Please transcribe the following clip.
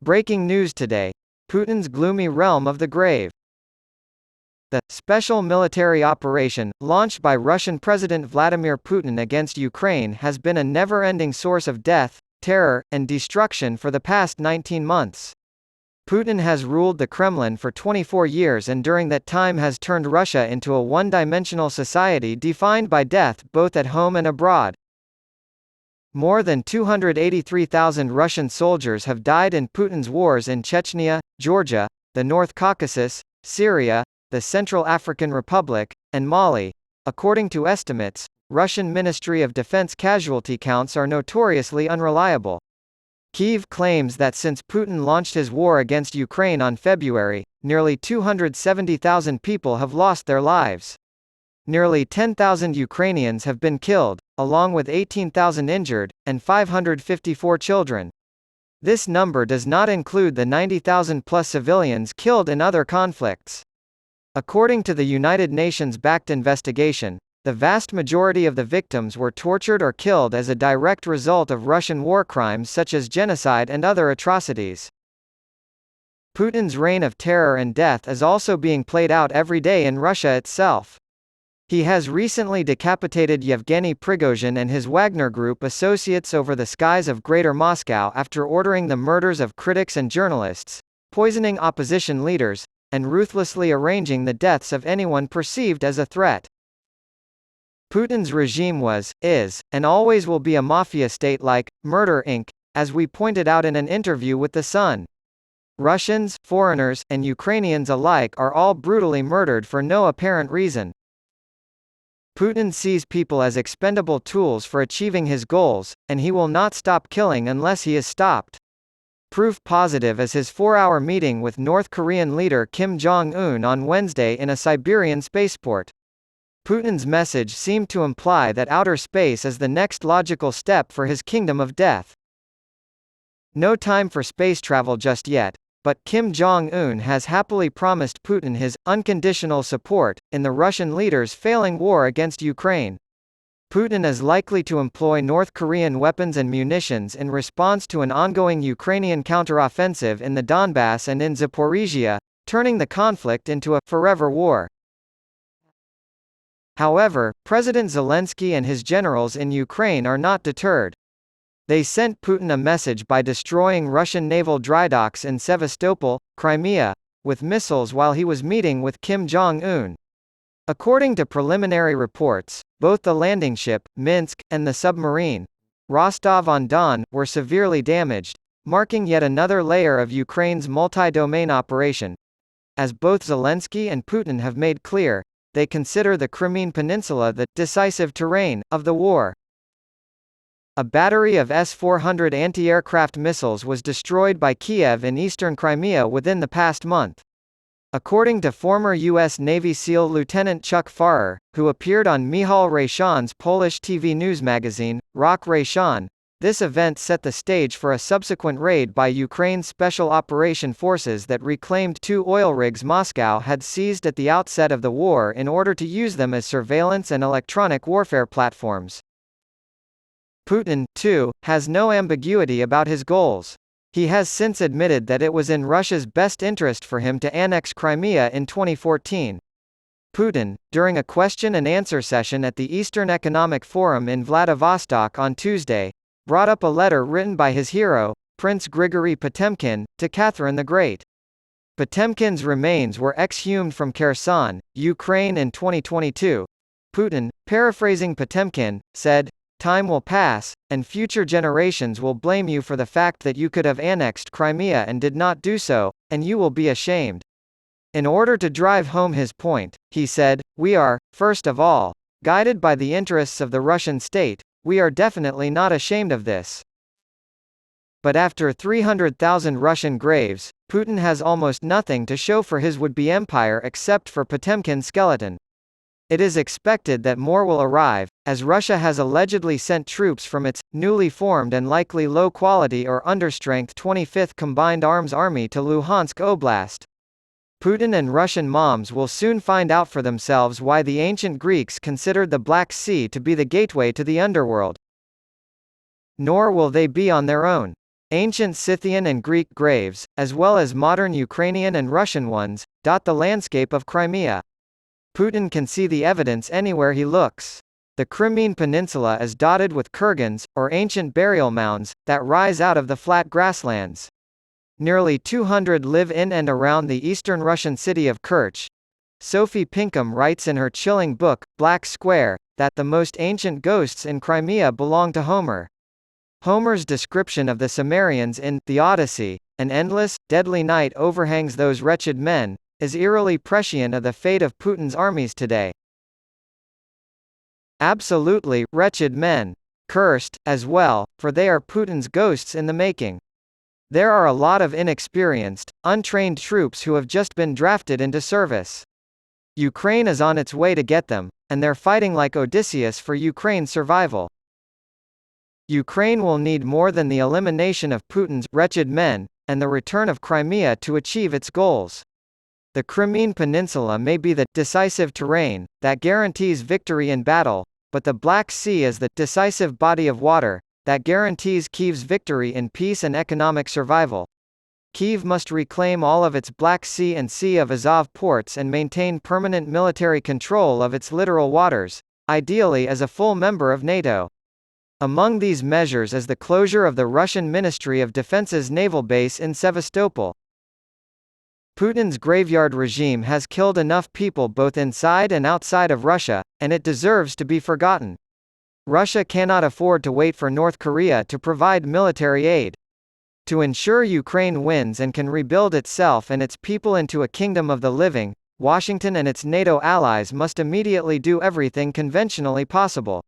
Breaking news today. Putin's gloomy realm of the grave. The special military operation, launched by Russian President Vladimir Putin against Ukraine, has been a never-ending source of death, terror, and destruction for the past 19 months. Putin has ruled the Kremlin for 24 years and during that time has turned Russia into a one-dimensional society defined by death both at home and abroad. More than 283,000 Russian soldiers have died in Putin's wars in Chechnya, Georgia, the North Caucasus, Syria, the Central African Republic, and Mali. According to estimates, Russian Ministry of Defense casualty counts are notoriously unreliable. Kyiv claims that since Putin launched his war against Ukraine on February, nearly 270,000 people have lost their lives. Nearly 10,000 Ukrainians have been killed, along with 18,000 injured, and 554 children. This number does not include the 90,000-plus civilians killed in other conflicts. According to the United Nations-backed investigation, the vast majority of the victims were tortured or killed as a direct result of Russian war crimes such as genocide and other atrocities. Putin's reign of terror and death is also being played out every day in Russia itself. He has recently decapitated Yevgeny Prigozhin and his Wagner Group associates over the skies of Greater Moscow after ordering the murders of critics and journalists, poisoning opposition leaders, and ruthlessly arranging the deaths of anyone perceived as a threat. Putin's regime was, is, and always will be a mafia state like Murder Inc., as we pointed out in an interview with The Sun. Russians, foreigners, and Ukrainians alike are all brutally murdered for no apparent reason. Putin sees people as expendable tools for achieving his goals, and he will not stop killing unless he is stopped. Proof positive is his 4-hour meeting with North Korean leader Kim Jong-un on Wednesday in a Siberian spaceport. Putin's message seemed to imply that outer space is the next logical step for his kingdom of death. No time for space travel just yet, but Kim Jong-un has happily promised Putin his unconditional support in the Russian leader's failing war against Ukraine. Putin is likely to employ North Korean weapons and munitions in response to an ongoing Ukrainian counteroffensive in the Donbass and in Zaporizhia, turning the conflict into a forever war. However, President Zelensky and his generals in Ukraine are not deterred. They sent Putin a message by destroying Russian naval dry docks in Sevastopol, Crimea, with missiles while he was meeting with Kim Jong-un. According to preliminary reports, both the landing ship, Minsk, and the submarine, Rostov-on-Don, were severely damaged, marking yet another layer of Ukraine's multi-domain operation. As both Zelensky and Putin have made clear, they consider the Crimean Peninsula the decisive terrain of the war. A battery of S-400 anti-aircraft missiles was destroyed by Kiev in eastern Crimea within the past month. According to former U.S. Navy SEAL Lieutenant Chuck Farrer, who appeared on Michal Rayshon's Polish TV news magazine, Rock Rayshon, this event set the stage for a subsequent raid by Ukraine's Special Operation Forces that reclaimed 2 oil rigs Moscow had seized at the outset of the war in order to use them as surveillance and electronic warfare platforms. Putin, too, has no ambiguity about his goals. He has since admitted that it was in Russia's best interest for him to annex Crimea in 2014. Putin, during a question-and-answer session at the Eastern Economic Forum in Vladivostok on Tuesday, brought up a letter written by his hero, Prince Grigory Potemkin, to Catherine the Great. Potemkin's remains were exhumed from Kherson, Ukraine in 2022. Putin, paraphrasing Potemkin, said, "Time will pass, and future generations will blame you for the fact that you could have annexed Crimea and did not do so, and you will be ashamed." In order to drive home his point, he said, "We are, first of all, guided by the interests of the Russian state. We are definitely not ashamed of this." But after 300,000 Russian graves, Putin has almost nothing to show for his would-be empire except for Potemkin's skeleton. It is expected that more will arrive, as Russia has allegedly sent troops from its newly formed and likely low-quality or understrength 25th Combined Arms Army to Luhansk Oblast. Putin and Russian moms will soon find out for themselves why the ancient Greeks considered the Black Sea to be the gateway to the underworld. Nor will they be on their own. Ancient Scythian and Greek graves, as well as modern Ukrainian and Russian ones, dot the landscape of Crimea. Putin can see the evidence anywhere he looks. The Crimean Peninsula is dotted with kurgans, or ancient burial mounds, that rise out of the flat grasslands. Nearly 200 live in and around the eastern Russian city of Kerch. Sophie Pinkham writes in her chilling book, Black Square, that the most ancient ghosts in Crimea belong to Homer. Homer's description of the Cimmerians in The Odyssey, an endless, deadly night overhangs those wretched men, is eerily prescient of the fate of Putin's armies today. Absolutely, wretched men. Cursed, as well, for they are Putin's ghosts in the making. There are a lot of inexperienced, untrained troops who have just been drafted into service. Ukraine is on its way to get them, and they're fighting like Odysseus for Ukraine's survival. Ukraine will need more than the elimination of Putin's wretched men, and the return of Crimea to achieve its goals. The Crimean Peninsula may be the decisive terrain that guarantees victory in battle, but the Black Sea is the decisive body of water that guarantees Kyiv's victory in peace and economic survival. Kyiv must reclaim all of its Black Sea and Sea of Azov ports and maintain permanent military control of its littoral waters, ideally as a full member of NATO. Among these measures is the closure of the Russian Ministry of Defense's naval base in Sevastopol. Putin's graveyard regime has killed enough people both inside and outside of Russia, and it deserves to be forgotten. Russia cannot afford to wait for North Korea to provide military aid. To ensure Ukraine wins and can rebuild itself and its people into a kingdom of the living, Washington and its NATO allies must immediately do everything conventionally possible